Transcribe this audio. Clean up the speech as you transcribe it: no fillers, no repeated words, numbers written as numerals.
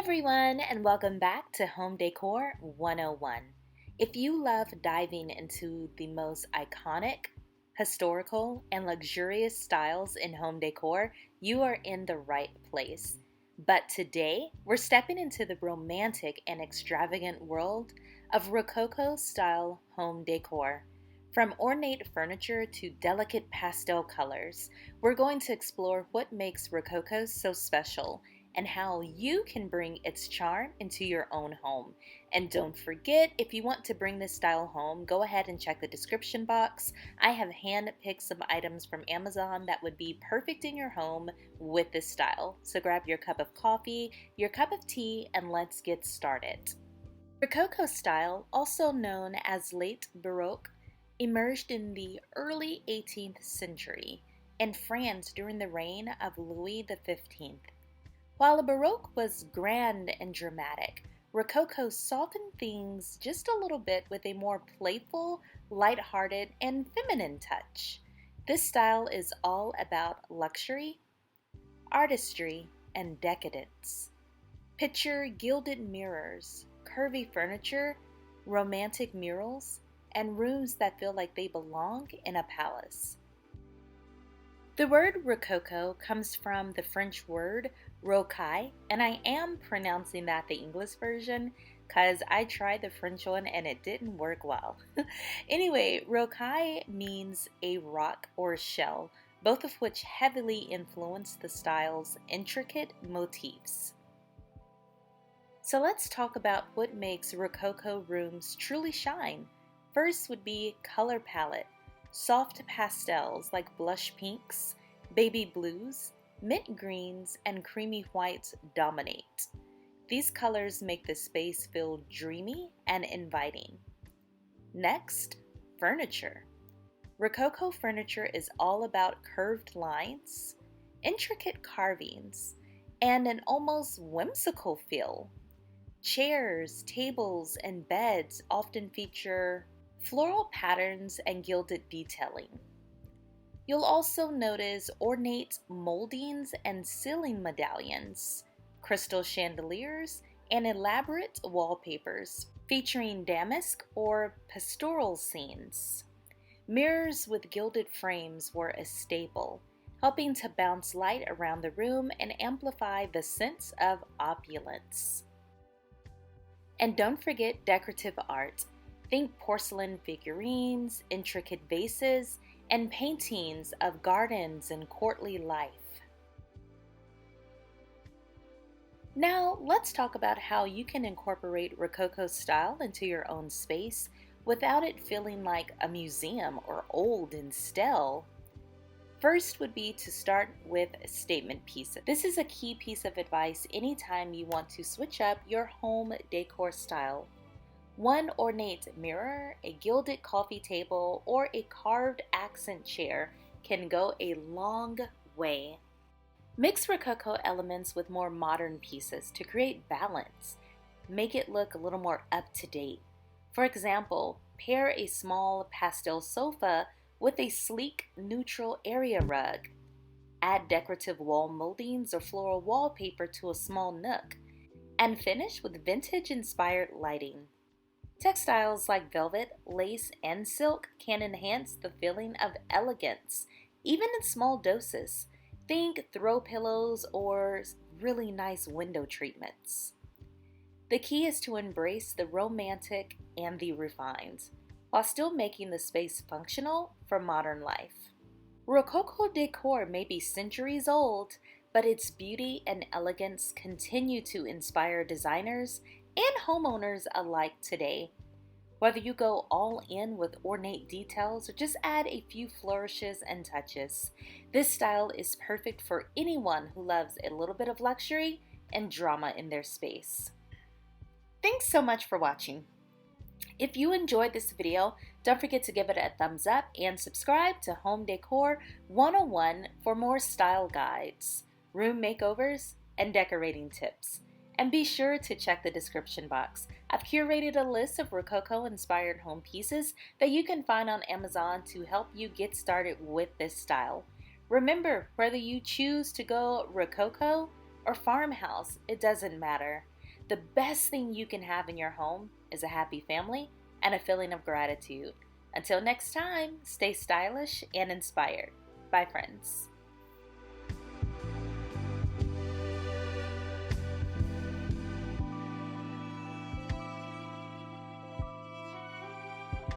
everyone, and welcome back to Home Decor 101. If you love diving into the most iconic, historical, and luxurious styles in home decor, you are in the right place. But today, we're stepping into the romantic and extravagant world of Rococo style home decor. From ornate furniture to delicate pastel colors, we're going to explore what makes Rococo so special and how you can bring its charm into your own home. And don't forget, if you want to bring this style home, go ahead and check the description box. I have hand-picked some items from Amazon that would be perfect in your home with this style. So grab your cup of coffee, your cup of tea, and let's get started. Rococo style, also known as late Baroque, emerged in the early 18th century in France during the reign of Louis XV. While the Baroque was grand and dramatic, Rococo softened things just a little bit with a more playful, lighthearted, and feminine touch. This style is all about luxury, artistry, and decadence. Picture gilded mirrors, curvy furniture, romantic murals, and rooms that feel like they belong in a palace. The word Rococo comes from the French word rocaille, and I am pronouncing that the English version because I tried the French one and it didn't work well. Anyway, rocaille means a rock or shell, both of which heavily influence the style's intricate motifs. So let's talk about what makes Rococo rooms truly shine. First would be color palette. Soft pastels like blush pinks, baby blues, mint greens, and creamy whites dominate. These colors make the space feel dreamy and inviting. Next, furniture. Rococo furniture is all about curved lines, intricate carvings, and an almost whimsical feel. Chairs, tables, and beds often feature floral patterns and gilded detailing. You'll also notice ornate moldings and ceiling medallions, crystal chandeliers, and elaborate wallpapers featuring damask or pastoral scenes. Mirrors with gilded frames were a staple, helping to bounce light around the room and amplify the sense of opulence. And don't forget decorative art. Think porcelain figurines, intricate vases, and paintings of gardens and courtly life. Now, let's talk about how you can incorporate Rococo style into your own space without it feeling like a museum or old and stale. First would be to start with statement pieces. This is a key piece of advice anytime you want to switch up your home decor style. One ornate mirror, a gilded coffee table, or a carved accent chair can go a long way. Mix Rococo elements with more modern pieces to create balance. Make it look a little more up-to-date. For example, pair a small pastel sofa with a sleek, neutral area rug. Add decorative wall moldings or floral wallpaper to a small nook. And finish with vintage-inspired lighting. Textiles like velvet, lace, and silk can enhance the feeling of elegance, even in small doses. Think throw pillows or really nice window treatments. The key is to embrace the romantic and the refined, while still making the space functional for modern life. Rococo decor may be centuries old, but its beauty and elegance continue to inspire designers and homeowners alike today. Whether you go all in with ornate details or just add a few flourishes and touches, this style is perfect for anyone who loves a little bit of luxury and drama in their space. Thanks so much for watching. If you enjoyed this video, don't forget to give it a thumbs up and subscribe to Home Decor 101 for more style guides, room makeovers, and decorating tips. And be sure to check the description box. I've curated a list of Rococo-inspired home pieces that you can find on Amazon to help you get started with this style. Remember, whether you choose to go Rococo or farmhouse, it doesn't matter. The best thing you can have in your home is a happy family and a feeling of gratitude. Until next time, stay stylish and inspired. Bye, friends.